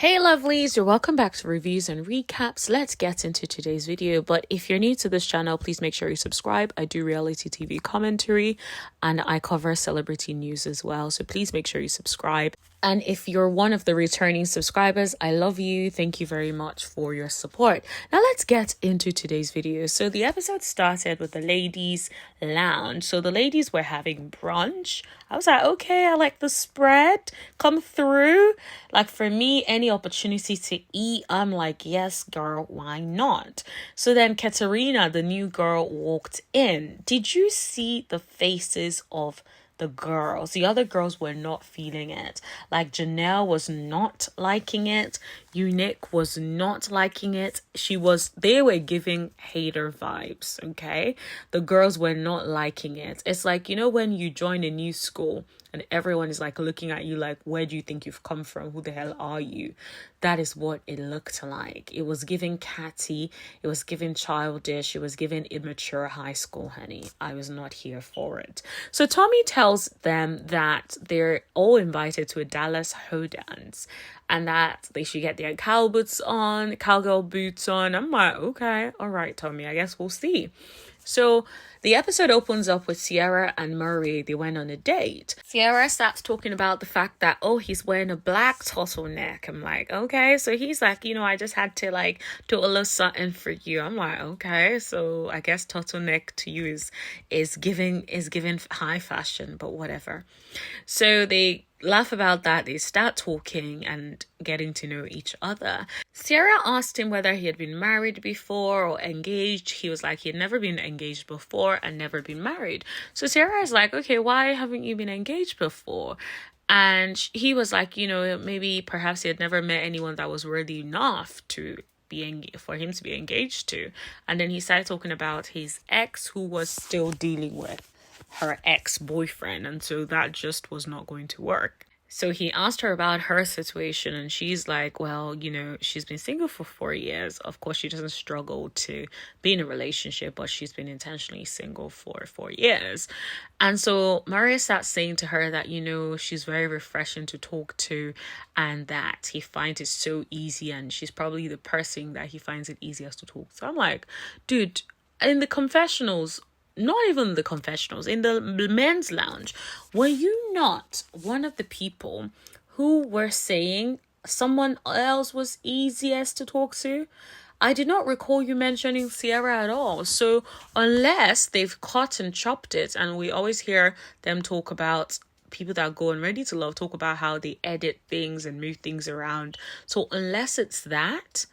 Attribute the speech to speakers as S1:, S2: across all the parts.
S1: Hey lovelies, you're welcome back to reviews and recaps. Let's get into today's video. But if you're new to this channel, please make sure you subscribe. I do reality TV commentary and I cover celebrity news as well. So please make sure you subscribe. And if you're one of the returning subscribers, I love you. Thank you very much for your support. Now let's get into today's video. So the episode started with the ladies' lounge. So the ladies were having brunch. I was like, okay, I like the spread. Come through. Like for me, any opportunity to eat, I'm like, yes, girl, why not? So then Katerina, the new girl, walked in. Did you see the faces of the girls? The other girls were not feeling it. Like Janelle was not liking it. Unique was not liking it. They were giving hater vibes, okay? The girls were not liking it. It's like, you know, when you join a new school and everyone is like looking at you like, where do you think you've come from? Who the hell are you? That is what it looked like. It was giving catty. It was giving childish. It was giving immature high school, honey. I was not here for it. So Tommy tells them that they're all invited to a Dallas Hoedans and that they should get their cowgirl boots on. I'm like, okay, all right, Tommy, I guess we'll see. So the episode opens up with Sierra and Murray. They went on a date. Sierra starts talking about the fact that, oh, he's wearing a black turtleneck. I'm like, okay. So he's like, you know, I just had to like do a little something for you. I'm like, okay. So I guess turtleneck to you is giving high fashion, but whatever. So they laugh about that. They start talking and getting to know each other. Sierra asked him whether he had been married before or engaged. He was like, he had never been engaged before and never been married. So Sierra is like, okay, why haven't you been engaged before? And he was like, you know, maybe perhaps he had never met anyone that was worthy enough for him to be engaged to. And then he started talking about his ex, who was still dealing with her ex-boyfriend, and so that just was not going to work. So he asked her about her situation and she's like, well, you know, she's been single for 4 years. Of course, she doesn't struggle to be in a relationship, but she's been intentionally single for 4 years. And so Maria starts saying to her that, you know, she's very refreshing to talk to and that he finds it so easy and she's probably the person that he finds it easiest to talk to. So I'm like, dude, in the confessionals, not even the confessionals, in the men's lounge, were you not one of the people who were saying someone else was easiest to talk to? I did not recall you mentioning Sierra at all. So unless they've cut and chopped it, and we always hear them talk about people that go on Ready to Love, talk about how they edit things and move things around. So unless it's that,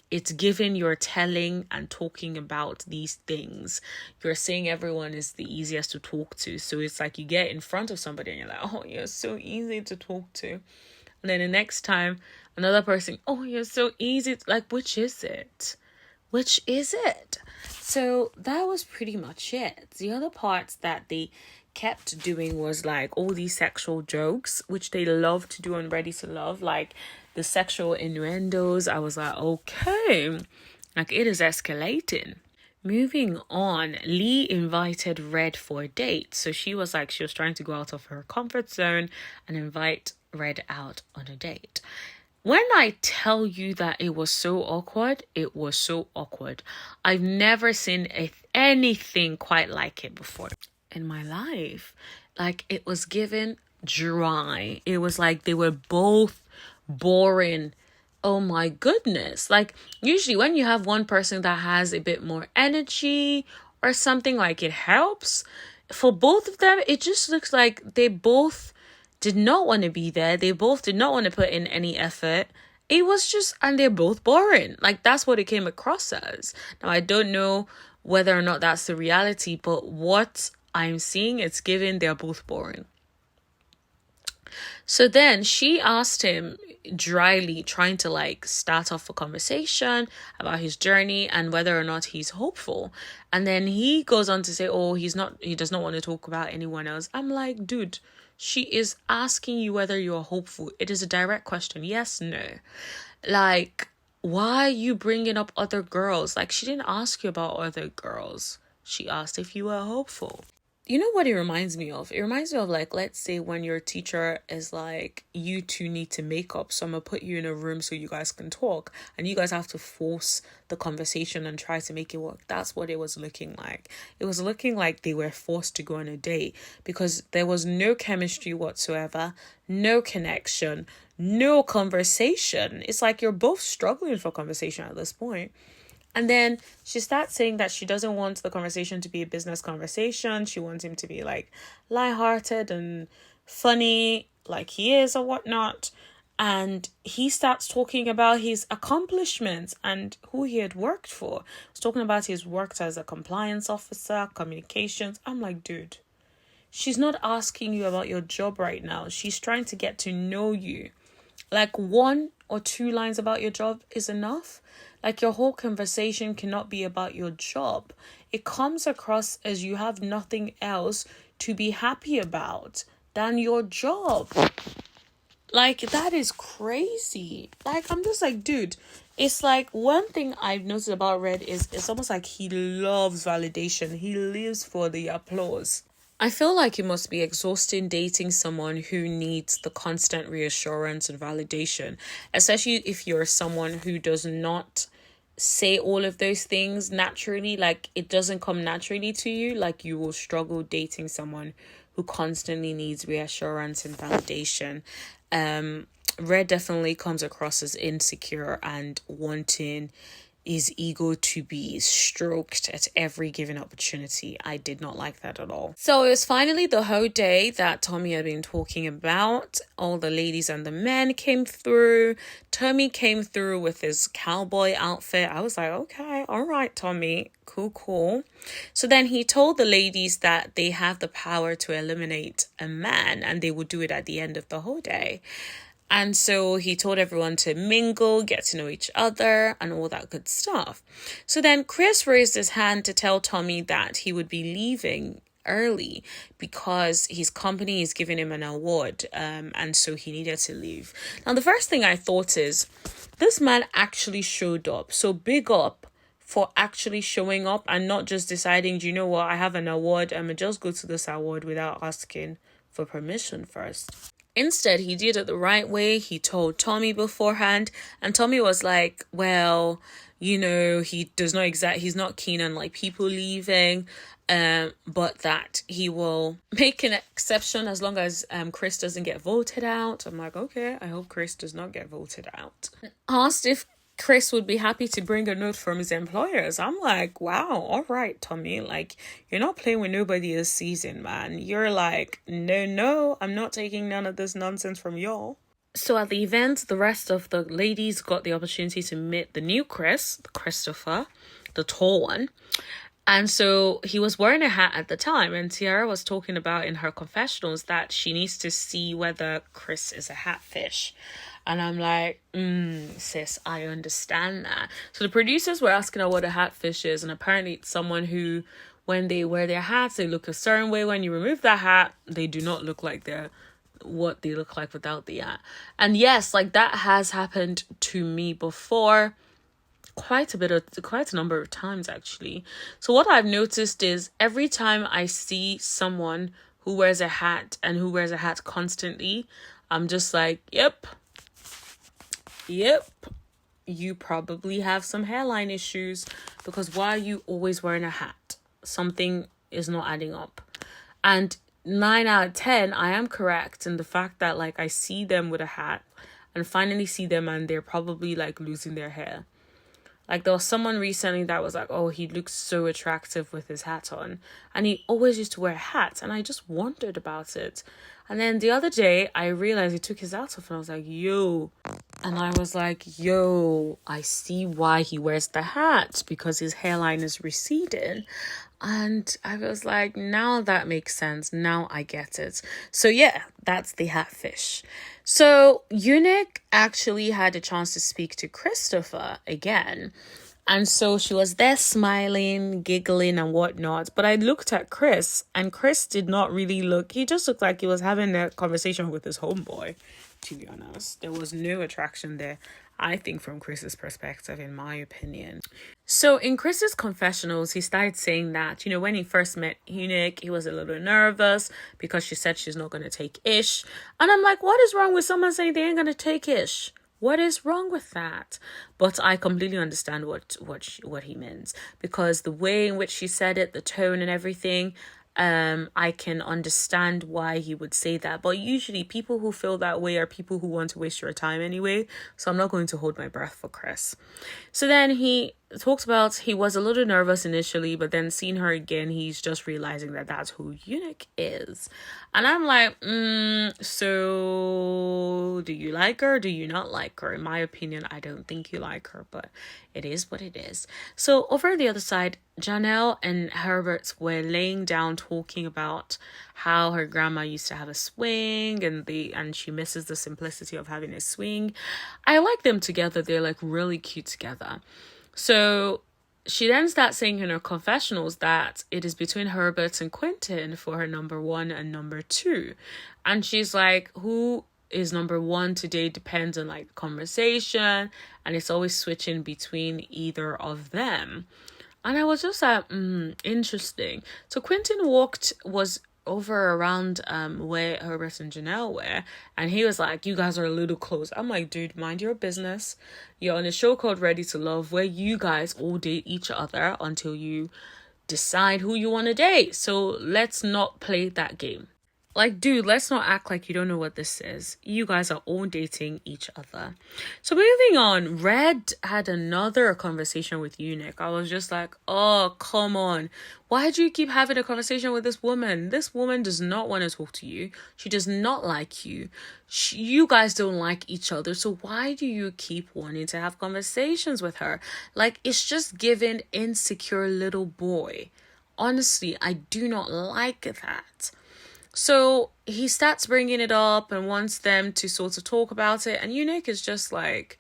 S1: it's given you're telling and talking about these things. You're saying everyone is the easiest to talk to. So it's like you get in front of somebody and you're like, oh, you're so easy to talk to. And then the next time, another person, oh, you're so easy. Like, which is it? Which is it? So that was pretty much it. The other parts that they kept doing was like all these sexual jokes, which they love to do on Ready to Love, like the sexual innuendos. I was like, okay, like it is escalating. Moving on, Lee invited Red for a date. So she was trying to go out of her comfort zone and invite Red out on a date. When I tell you that it was so awkward, it was so awkward. I've never seen anything quite like it before in my life. Like, it was given dry. It was like they were both boring. Oh my goodness. Like, usually when you have one person that has a bit more energy or something, like, it helps. For both of them, it just looks like they both did not want to be there. They both did not want to put in any effort. It was just, and they're both boring. Like, that's what it came across as. Now, I don't know whether or not that's the reality, but what I'm seeing, it's given they're both boring. So then she asked him dryly, trying to like start off a conversation about his journey and whether or not he's hopeful. And then he goes on to say, oh, he does not want to talk about anyone else. I'm like, dude, she is asking you whether you're hopeful. It is a direct question. Yes, no. Like, why are you bringing up other girls? Like, she didn't ask you about other girls. She asked if you were hopeful. You know what it reminds me of? It reminds me of, like, let's say when your teacher is like, you two need to make up, so I'm gonna put you in a room so you guys can talk, and you guys have to force the conversation and try to make it work. That's what it was looking like. It was looking like they were forced to go on a date because there was no chemistry whatsoever, no connection, no conversation. It's like you're both struggling for conversation at this point. And then she starts saying that she doesn't want the conversation to be a business conversation. She wants him to be like lighthearted and funny like he is or whatnot. And he starts talking about his accomplishments and who he had worked for. He's talking about his work as a compliance officer, communications. I'm like, dude, she's not asking you about your job right now. She's trying to get to know you. Like 1 or 2 lines about your job is enough. Like your whole conversation cannot be about your job. It comes across as you have nothing else to be happy about than your job. Like, that is crazy. Like, I'm just like, dude, it's like one thing I've noticed about Red is it's almost like he loves validation. He lives for the applause. I feel like it must be exhausting dating someone who needs the constant reassurance and validation, especially if you're someone who does not say all of those things naturally. Like, it doesn't come naturally to you. Like, you will struggle dating someone who constantly needs reassurance and validation. Red definitely comes across as insecure and wanting his ego to be stroked at every given opportunity. I did not like that at all. So it was finally the whole day that Tommy had been talking about. All the ladies and the men came through. Tommy came through with his cowboy outfit. I was like, okay, all right, Tommy, cool. So then he told the ladies that they have the power to eliminate a man and they would do it at the end of the whole day. And so he told everyone to mingle, get to know each other, and all that good stuff. So then Chris raised his hand to tell Tommy that he would be leaving early because his company is giving him an award, and so he needed to leave. Now, the first thing I thought is, this man actually showed up. So big up for actually showing up and not just deciding, do you know what, I have an award, I'm gonna just go to this award without asking for permission first. Instead, he did it the right way. He told Tommy beforehand, and Tommy was like, well, you know, he's not keen on like people leaving, but that he will make an exception as long as Chris doesn't get voted out. I'm like, okay, I hope Chris does not get voted out. Asked if Chris would be happy to bring a note from his employers. I'm like, wow, all right, Tommy. Like, you're not playing with nobody this season, man. You're like, no, I'm not taking none of this nonsense from y'all. So at the event, the rest of the ladies got the opportunity to meet the new Christopher, the tall one. And so he was wearing a hat at the time, and Tiara was talking about in her confessionals that she needs to see whether Chris is a hatfish. And I'm like, sis, I understand that. So the producers were asking her what a hatfish is, and apparently it's someone who, when they wear their hats, they look a certain way. When you remove that hat, they do not look like what they look like without the hat. And yes, like that has happened to me before. Quite a number of times actually. So what I've noticed is every time I see someone who wears a hat and who wears a hat constantly, I'm just like, yep, you probably have some hairline issues, because why are you always wearing a hat? Something is not adding up. And 9 out of 10, I am correct in the fact that like I see them with a hat and finally see them and they're probably like losing their hair. Like there was someone recently that was like, oh, he looks so attractive with his hat on. And he always used to wear a hat. And I just wondered about it. And then the other day, I realized he took his hat off and I was like, yo. And I was like, yo, I see why he wears the hat, because his hairline is receding. And I was like, now that makes sense. Now I get it. So yeah, that's the hatfish. So Eunuch actually had a chance to speak to Christopher again. And so she was there smiling, giggling and whatnot. But I looked at Chris and Chris did not really look. He just looked like he was having a conversation with his homeboy, to be honest. There was no attraction there I think from Chris's perspective, in my opinion. So in Chris's confessionals, he started saying that, when he first met Unique, he was a little nervous because she said she's not going to take ish. And I'm like, what is wrong with someone saying they ain't going to take ish? What is wrong with that? But I completely understand what he means, because the way in which she said it, the tone and everything, I can understand why he would say that. But usually people who feel that way are people who want to waste your time anyway. So I'm not going to hold my breath for Chris. So then he talks about he was a little nervous initially, but then seeing her again, he's just realizing that that's who Unique is. And I'm like, so do you like her? Do you not like her? In my opinion, I don't think you like her, but it is what it is. So over the other side, Janelle and Herbert were laying down talking about how her grandma used to have a swing and she misses the simplicity of having a swing. I like them together. They're like really cute together. So she then starts saying in her confessionals that it is between Herbert and Quentin for her number 1 and number 2. And she's like, who is number 1 today depends on like conversation, and it's always switching between either of them. And I was just like, interesting. So Quentin was over around where Herbert and Janelle were, and he was like, you guys are a little close. I'm like, dude, mind your business. You're on a show called Ready to Love where you guys all date each other until you decide who you want to date. So let's not play that game. Like, dude, let's not act like you don't know what this is. You guys are all dating each other. So moving on, Red had another conversation with Unique. I was just like, oh, come on. Why do you keep having a conversation with this woman? This woman does not want to talk to you. She does not like you. You guys don't like each other. So why do you keep wanting to have conversations with her? Like, it's just giving insecure little boy. Honestly, I do not like that. So he starts bringing it up and wants them to sort of talk about it. And Unique is just like,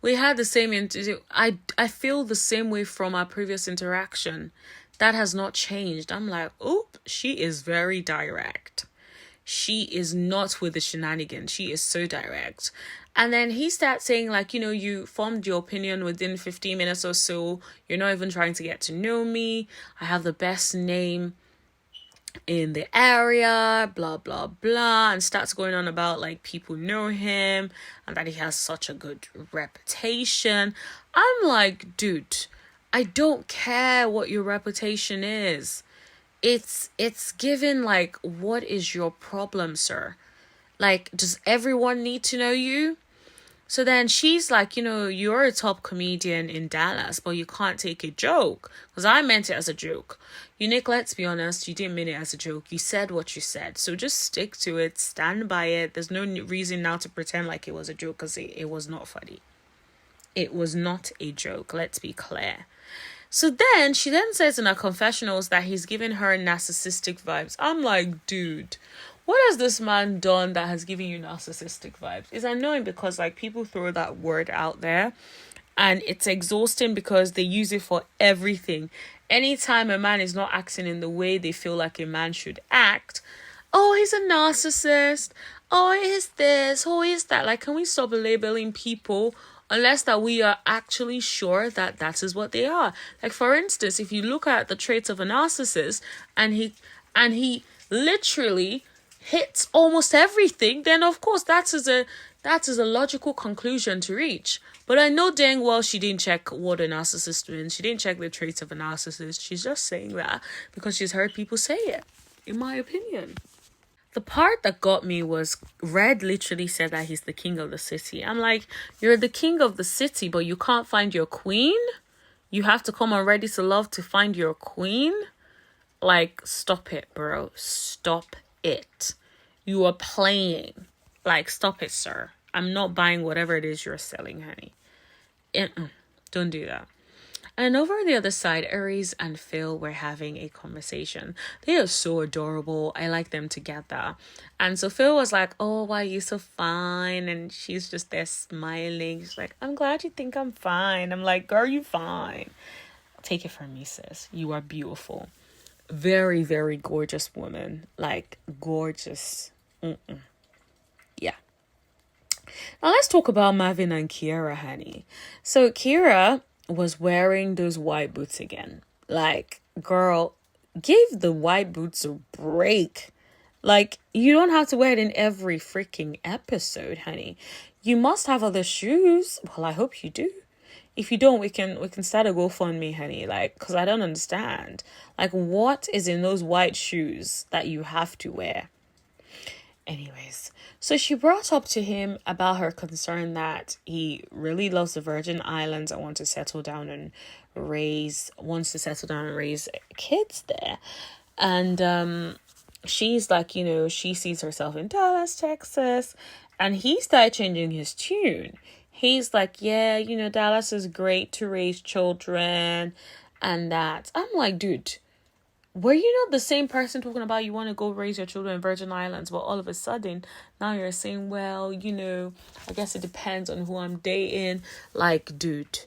S1: we had the same, I feel the same way from our previous interaction. That has not changed. I'm like, oop, she is very direct. She is not with the shenanigans. She is so direct. And then he starts saying like, you formed your opinion within 15 minutes or so. You're not even trying to get to know me. I have the best name in the area, blah blah blah, and starts going on about like people know him and that he has such a good reputation. I'm like, dude, I don't care what your reputation is. It's given like, what is your problem, sir? Like, does everyone need to know you? So then she's like, you're a top comedian in Dallas, but you can't take a joke. Because I meant it as a joke. Unique, let's be honest, you didn't mean it as a joke. You said what you said. So just stick to it. Stand by it. There's no reason now to pretend like it was a joke, because it was not funny. It was not a joke. Let's be clear. So then she then says in her confessionals that he's giving her narcissistic vibes. I'm like, dude, what has this man done that has given you narcissistic vibes? It's annoying because like people throw that word out there and it's exhausting because they use it for everything. Anytime a man is not acting in the way they feel like a man should act, oh, he's a narcissist. Oh, he's this. Oh, he's that. Like, can we stop labeling people unless that we are actually sure that that is what they are? Like, for instance, if you look at the traits of a narcissist and he literally hits almost everything, then of course that is a logical conclusion to reach. But I know dang well she didn't check what a narcissist means. She didn't check the traits of a narcissist. She's just saying that because she's heard people say it, in my opinion. The part that got me was Red literally said that he's the king of the city. I'm like, you're the king of the city, but you can't find your queen? You have to come on Ready to Love to find your queen? Like, stop it, bro. Stop it. You are playing. Like, stop it, sir. I'm not buying whatever it is you're selling, honey. Don't do that. And over on the other side, Aries and Phil were having a conversation. They are so adorable. I like them together. And so Phil was like, oh, why are you so fine? And she's just there smiling. She's like, I'm glad you think I'm fine. I'm like, girl, you fine. Take it from me, sis. You are beautiful. Very, very gorgeous woman. Like, gorgeous. Yeah. Now let's talk about Mavin and Kiera, honey. So Kiera was wearing those white boots again. Like, girl, give the white boots a break. Like, you don't have to wear it in every freaking episode, honey. You must have other shoes. Well, I hope you do. If you don't, we can start a GoFundMe, honey. Like, cause I don't understand. Like, what is in those white shoes that you have to wear? Anyways, so she brought up to him about her concern that he really loves the Virgin Islands and wants to settle down and raise kids there. And she's like, she sees herself in Dallas, Texas. And he started changing his tune. He's like, yeah, Dallas is great to raise children and that. I'm like, dude, were you not the same person talking about you want to go raise your children in Virgin Islands, but all of a sudden now you're saying, well, I guess it depends on who I'm dating. Like, dude,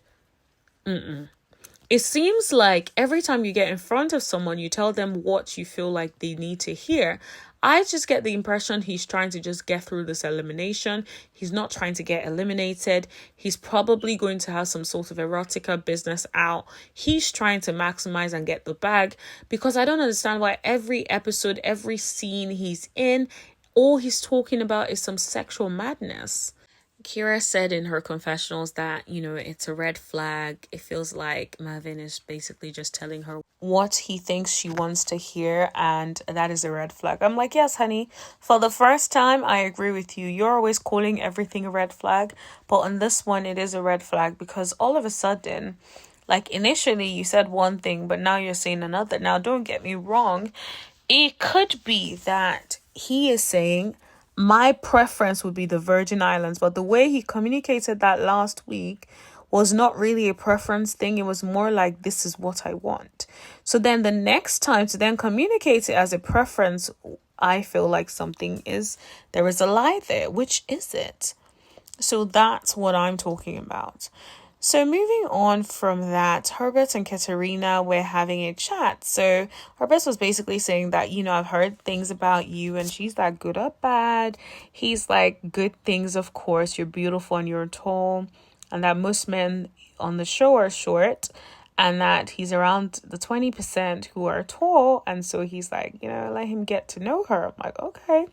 S1: it seems like every time you get in front of someone, you tell them what you feel like they need to hear. I just get the impression he's trying to just get through this elimination. He's not trying to get eliminated. He's probably going to have some sort of erotica business out. He's trying to maximize and get the bag, because I don't understand why every episode, every scene he's in, all he's talking about is some sexual madness. Kira said in her confessionals that, it's a red flag. It feels like Mavin is basically just telling her what he thinks she wants to hear, and that is a red flag. I'm like, yes, honey, for the first time, I agree with you. You're always calling everything a red flag, but on this one, it is a red flag because all of a sudden, like initially you said one thing, but now you're saying another. Now, don't get me wrong. It could be that he is saying, my preference would be the Virgin Islands, but the way he communicated that last week was not really a preference thing. It was more like, this is what I want. So then the next time to then communicate it as a preference, I feel like there is a lie there. Which is it? So that's what I'm talking about. So moving on from that, Herbert and Katerina were having a chat. So Herbert was basically saying that, I've heard things about you, and she's like, good or bad. He's like, good things, of course. You're beautiful and you're tall, and that most men on the show are short, and that he's around the 20% who are tall. And so he's like, let him get to know her. I'm like, okay.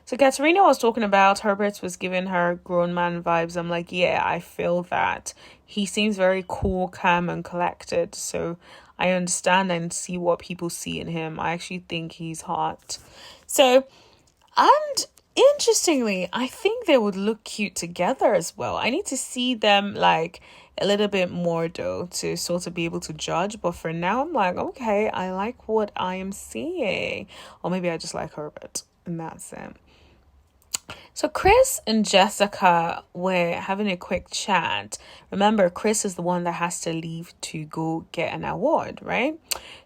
S1: So Katerina was talking about Herbert was giving her grown man vibes. I'm like, yeah, I feel that. He seems very cool, calm, and collected. So I understand and see what people see in him. I actually think he's hot. So, and interestingly, I think they would look cute together as well. I need to see them like a little bit more though to sort of be able to judge. But for now, I'm like, okay, I like what I am seeing. Or maybe I just like Herbert in that sense. So Chris and Jessica were having a quick chat. Remember, Chris is the one that has to leave to go get an award, right?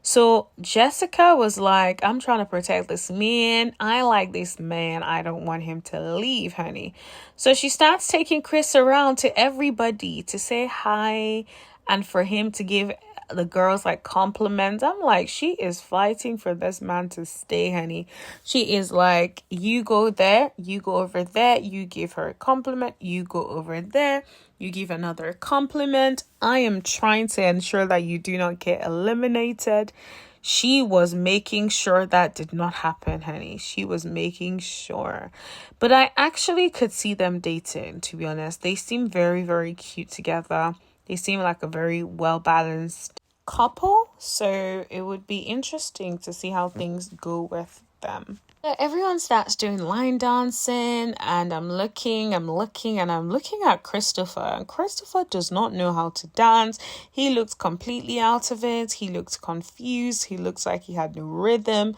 S1: So Jessica was like, I'm trying to protect this man. I like this man. I don't want him to leave, honey. So she starts taking Chris around to everybody to say hi and for him to give the girls like compliments. I'm like, she is fighting for this man to stay, honey. She is like, you go there, you go over there, you give her a compliment, you go over there, you give another compliment. I am trying to ensure that you do not get eliminated. She was making sure that did not happen, honey. She was making sure. But I actually could see them dating, to be honest. They seem very, very cute together. They seem like a very well-balanced couple. So it would be interesting to see how things go with them. Everyone starts doing line dancing, and I'm looking at Christopher, and Christopher does not know how to dance. He looks completely out of it. He looks confused. He looks like he had no rhythm.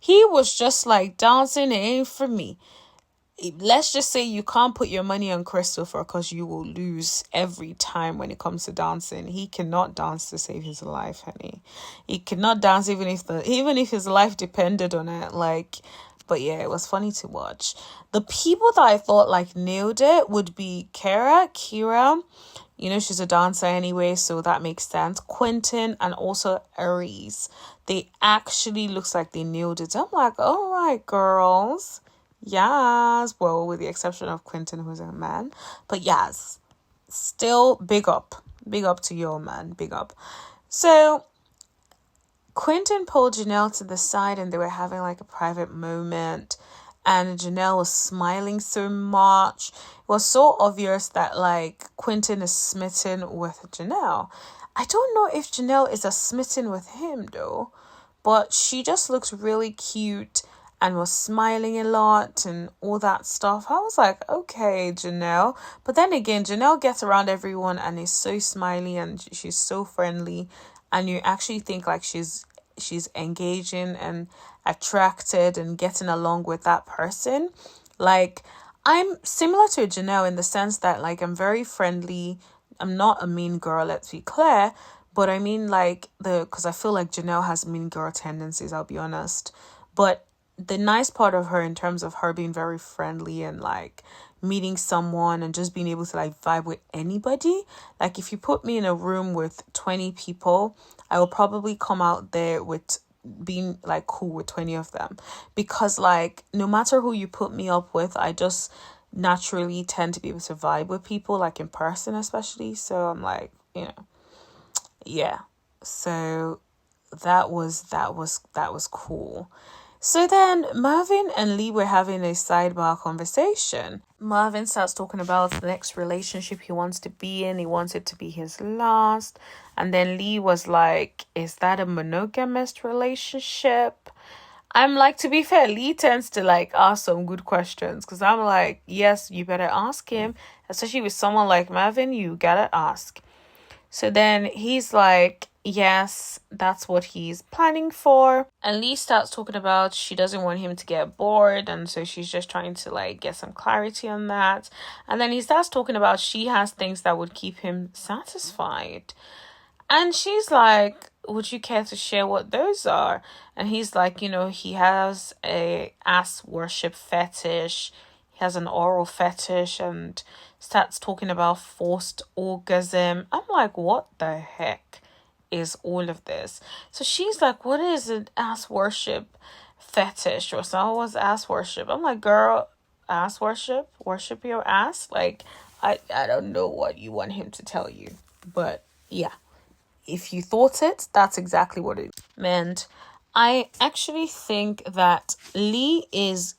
S1: He was just like, dancing, it ain't for me. Let's just say you can't put your money on Christopher because you will lose every time when it comes to dancing. He cannot dance to save his life, honey. He cannot dance even if his life depended on it. But yeah, it was funny to watch. The people that I thought like nailed it would be Kira. She's a dancer anyway, so that makes sense. Quentin and also Aries. They actually looks like they nailed it. I'm like, all right, girls. Yes, well, with the exception of Quentin, who's a man. But yes, still big up. Big up to your man. Big up. So Quentin pulled Janelle to the side and they were having like a private moment. And Janelle was smiling so much. It was so obvious that like Quentin is smitten with Janelle. I don't know if Janelle is as smitten with him though. But she just looks really cute and was smiling a lot and all that stuff. I was like, okay, Janelle. But then again, Janelle gets around everyone and is so smiley and she's so friendly. And you actually think like she's engaging and attracted and getting along with that person. Like, I'm similar to Janelle in the sense that like I'm very friendly. I'm not a mean girl, let's be clear. But I mean, like, because I feel like Janelle has mean girl tendencies, I'll be honest. But the nice part of her in terms of her being very friendly and, like, meeting someone and just being able to, like, vibe with anybody. Like, if you put me in a room with 20 people, I will probably come out there with being, like, cool with 20 of them. Because, like, no matter who you put me up with, I just naturally tend to be able to vibe with people, like, in person especially. So I'm like, yeah, so that was cool. So then Mavin and Lee were having a sidebar conversation. Mavin starts talking about the next relationship he wants to be in. He wants it to be his last. And then Lee was like, is that a monogamous relationship? I'm like, to be fair, Lee tends to like ask some good questions because I'm like, yes, you better ask him, especially with someone like Mavin, you gotta ask. So then he's like, yes, that's what he's planning for. And Lee starts talking about she doesn't want him to get bored. And so she's just trying to like get some clarity on that. And then he starts talking about she has things that would keep him satisfied. And she's like, would you care to share what those are? And he's like, he has a ass worship fetish. He has an oral fetish and starts talking about forced orgasm. I'm like, what the heck is all of this? So she's like, what is an ass worship fetish? Or so what's ass worship? I'm like, girl, ass worship? Worship your ass? Like, I don't know what you want him to tell you. But yeah, if you thought it, that's exactly what it meant. I actually think that Lee is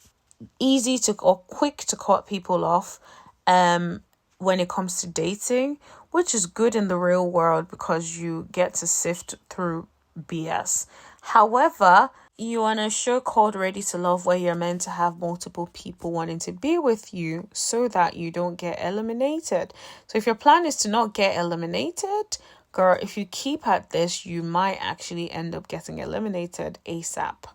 S1: easy to or quick to cut people off when it comes to dating, which is good in the real world because you get to sift through BS. However, you on a show called Ready to Love where you're meant to have multiple people wanting to be with you so that you don't get eliminated. So if your plan is to not get eliminated, girl, if you keep at this, you might actually end up getting eliminated ASAP.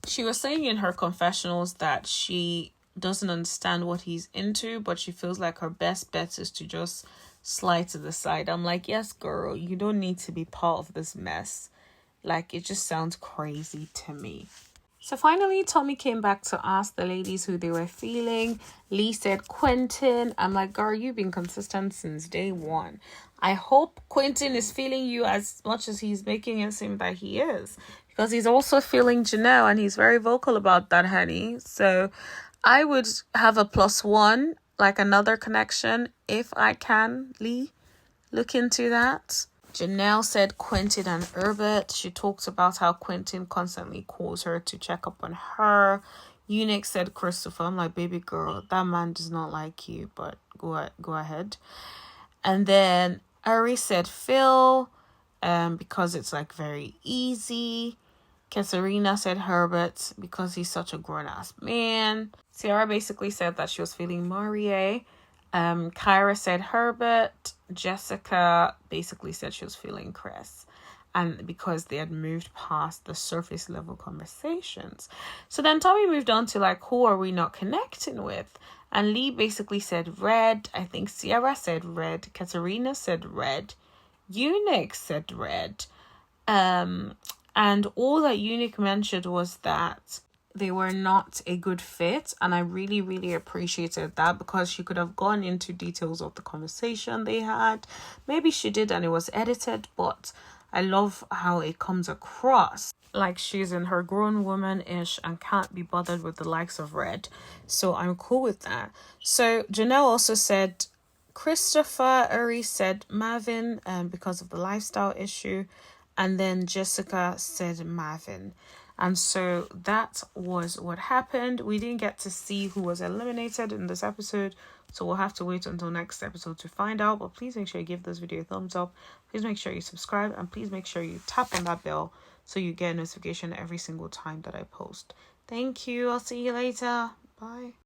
S1: She was saying in her confessionals that she doesn't understand what he's into, but she feels like her best bet is to just slide to the side. I'm like, yes, girl, you don't need to be part of this mess. Like, it just sounds crazy to me. So finally, Tommy came back to ask the ladies who they were feeling. Lee said Quentin. I'm like, girl, you've been consistent since day one. I hope Quentin is feeling you as much as he's making it seem that he is. Because he's also feeling Janelle and he's very vocal about that, honey. So I would have a +1, like another connection, if I can, Lee. Look into that. Janelle said Quentin and Herbert. She talked about how Quentin constantly calls her to check up on her. Eunuch said Christopher. I'm like, baby girl, that man does not like you, but go ahead. And then Ari said Phil, because it's like very easy. Katerina said Herbert because he's such a grown-ass man. Ciara basically said that she was feeling Marie. Kyra said Herbert. Jessica basically said she was feeling Chris. And because they had moved past the surface level conversations. So then Tommy moved on to like, who are we not connecting with? And Lee basically said red. I think Ciara said red. Katerina said red. Eunuch said red. And all that Eunuch mentioned was that they were not a good fit. And I really, really appreciated that because she could have gone into details of the conversation they had. Maybe she did and it was edited, but I love how it comes across like she's in her grown woman-ish and can't be bothered with the likes of Red. So I'm cool with that. So Janelle also said Christopher Uri said Mavin because of the lifestyle issue, and then Jessica said Mavin. And so that was what happened. We didn't get to see who was eliminated in this episode, so we'll have to wait until next episode to find out. But please make sure you give this video a thumbs up. Please make sure you subscribe, and please make sure you tap on that bell so you get a notification every single time that I post. Thank you. I'll see you later. Bye.